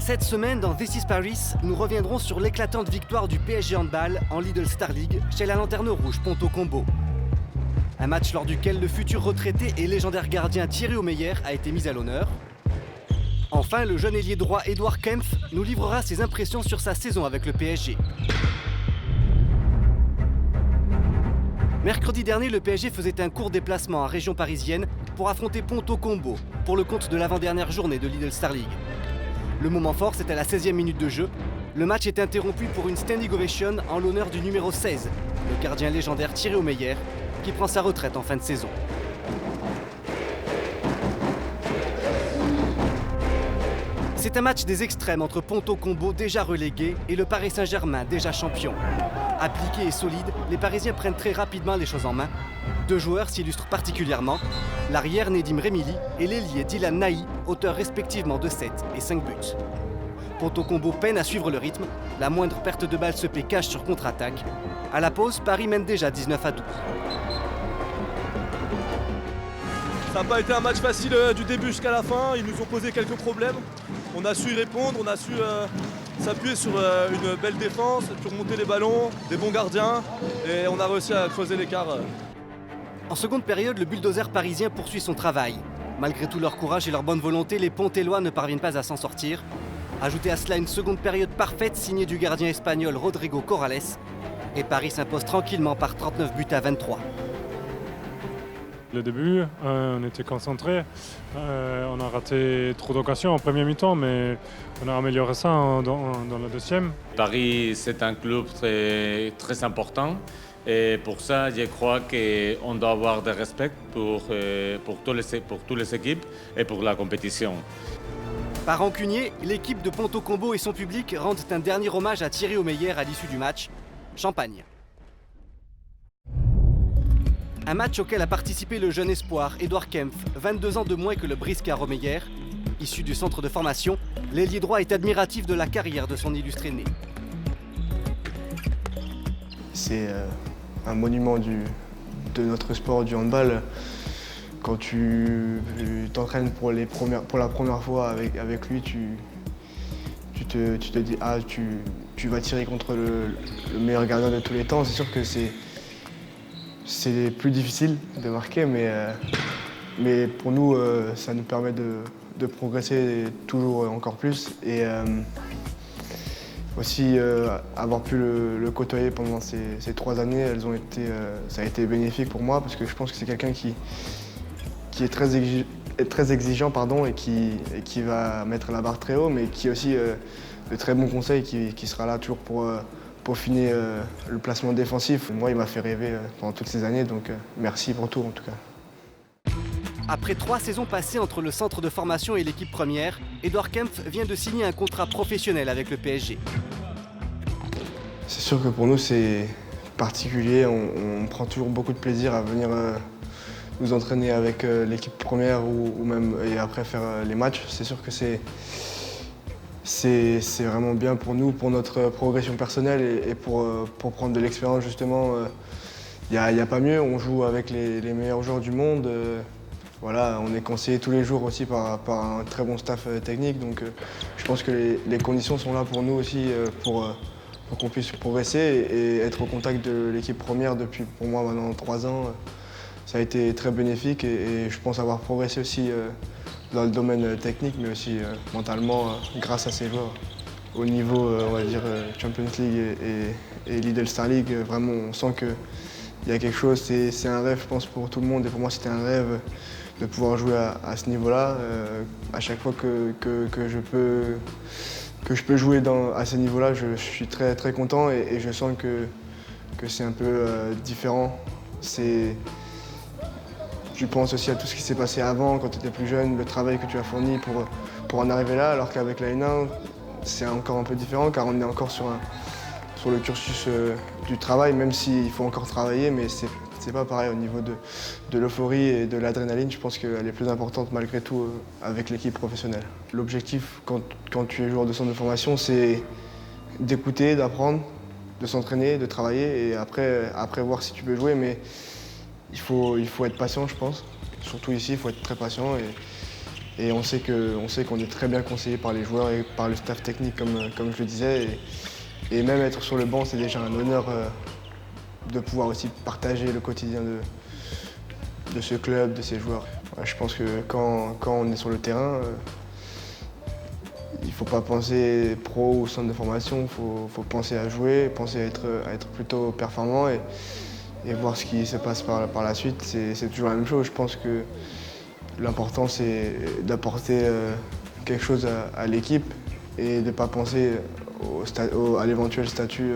Cette semaine, dans This is Paris, nous reviendrons sur l'éclatante victoire du PSG Handball en Lidl Star League chez la Lanterne Rouge Ponto Combo. Un match lors duquel le futur retraité et légendaire gardien Thierry Omeyer a été mis à l'honneur. Enfin, le jeune ailier droit Edouard Kempf nous livrera ses impressions sur sa saison avec le PSG. Mercredi dernier, le PSG faisait un court déplacement en région parisienne pour affronter Ponto Combo pour le compte de l'avant-dernière journée de Lidl Star League. Le moment fort, c'était à la 16e minute de jeu. Le match est interrompu pour une standing ovation en l'honneur du numéro 16, le gardien légendaire Thierry Omeyer, qui prend sa retraite en fin de saison. C'est un match des extrêmes entre Ponto Combo, déjà relégué, et le Paris Saint-Germain, déjà champion. Appliqués et solides, les Parisiens prennent très rapidement les choses en main. Deux joueurs s'illustrent particulièrement, l'arrière Nedim Remili et l'ailier Dylan Nahi, auteurs respectivement de 7 et 5 buts. Ponto Combo peine à suivre le rythme, la moindre perte de balle se paie cash sur contre-attaque. À la pause, Paris mène déjà 19-12. Ça n'a pas été un match facile du début jusqu'à la fin, ils nous ont posé quelques problèmes. On a su y répondre, on a su s'appuyer sur une belle défense, puis remonter les ballons, des bons gardiens, et on a réussi à creuser l'écart. En seconde période, le bulldozer parisien poursuit son travail. Malgré tout leur courage et leur bonne volonté, les Pontellois ne parviennent pas à s'en sortir. Ajoutez à cela une seconde période parfaite signée du gardien espagnol Rodrigo Corrales, et Paris s'impose tranquillement par 39 buts à 23. Le début, on était concentrés. On a raté trop d'occasions en premier mi-temps, mais on a amélioré ça dans la deuxième. Paris, c'est un club très, très important. Et pour ça, je crois qu'on doit avoir du respect pour toutes les équipes et pour la compétition. Par rancunier, l'équipe de Ponto Combo et son public rendent un dernier hommage à Thierry Omeyer à l'issue du match. Champagne. Un match auquel a participé le jeune espoir Edouard Kempf, 22 ans de moins que le briscard Omeyer. Issu du centre de formation, l'ailier droit est admiratif de la carrière de son illustre aîné. C'est un monument de notre sport du handball. Quand tu t'entraînes pour la première fois avec lui, tu te dis ah, tu vas tirer contre le meilleur gardien de tous les temps. C'est sûr que c'est plus difficile de marquer, mais pour nous, ça nous permet de progresser toujours encore plus. Et aussi, avoir pu le côtoyer pendant ces 3 années, ça a été bénéfique pour moi, parce que je pense que c'est quelqu'un qui est très exigeant et qui va mettre la barre très haut, mais qui a aussi de très bons conseils, qui sera là toujours pour peaufiner le placement défensif. Moi, il m'a fait rêver pendant toutes ces années, donc merci pour tout en tout cas. Après 3 saisons passées entre le centre de formation et l'équipe première, Edouard Kempf vient de signer un contrat professionnel avec le PSG. C'est sûr que pour nous, c'est particulier. On prend toujours beaucoup de plaisir à venir nous entraîner avec l'équipe première ou même et après faire les matchs. C'est sûr que c'est vraiment bien pour nous, pour notre progression personnelle et pour prendre de l'expérience justement. Il n'y a pas mieux, on joue avec les meilleurs joueurs du monde. Voilà, on est conseillé tous les jours aussi par un très bon staff technique. Donc je pense que les conditions sont là pour nous aussi pour qu'on puisse progresser et être au contact de l'équipe première depuis pour moi maintenant 3 ans. Ça a été très bénéfique et je pense avoir progressé aussi dans le domaine technique, mais aussi mentalement grâce à ces joueurs. Au niveau, on va dire, Champions League et Lidl Star League, vraiment on sent qu'il y a quelque chose, c'est un rêve je pense pour tout le monde et pour moi c'était un rêve de pouvoir jouer à ce niveau-là. À chaque fois que je peux jouer à ce niveau-là, je suis très, très content et je sens que c'est un peu différent. Tu penses aussi à tout ce qui s'est passé avant, quand tu étais plus jeune, le travail que tu as fourni pour en arriver là, alors qu'avec la N1, c'est encore un peu différent car on est encore sur le cursus du travail, même s'il faut encore travailler, mais c'est pas pareil au niveau de l'euphorie et de l'adrénaline. Je pense qu'elle est plus importante malgré tout avec l'équipe professionnelle. L'objectif quand tu es joueur de centre de formation, c'est d'écouter, d'apprendre, de s'entraîner, de travailler et après voir si tu peux jouer. Mais il faut être patient, je pense. Surtout ici, il faut être très patient Et on sait qu'on est très bien conseillé par les joueurs et par le staff technique, comme je le disais. Et même être sur le banc, c'est déjà un honneur de pouvoir aussi partager le quotidien de ce club, de ces joueurs. Ouais, je pense que quand on est sur le terrain, il ne faut pas penser pro ou centre de formation, il faut penser à jouer, penser à être plutôt performant et voir ce qui se passe par la suite. C'est toujours la même chose. Je pense que l'important, c'est d'apporter quelque chose à l'équipe et de ne pas penser à l'éventuel statut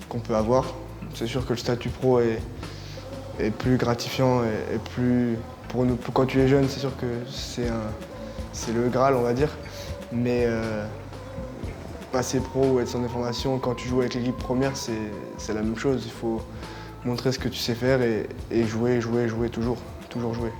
qu'on peut avoir. C'est sûr que le statut pro est plus gratifiant et plus pour nous. Quand tu es jeune, c'est sûr que c'est le Graal, on va dire. Mais passer pro ou être centre de formation, quand tu joues avec l'équipe première, c'est la même chose. Il faut montrer ce que tu sais faire et jouer, toujours jouer.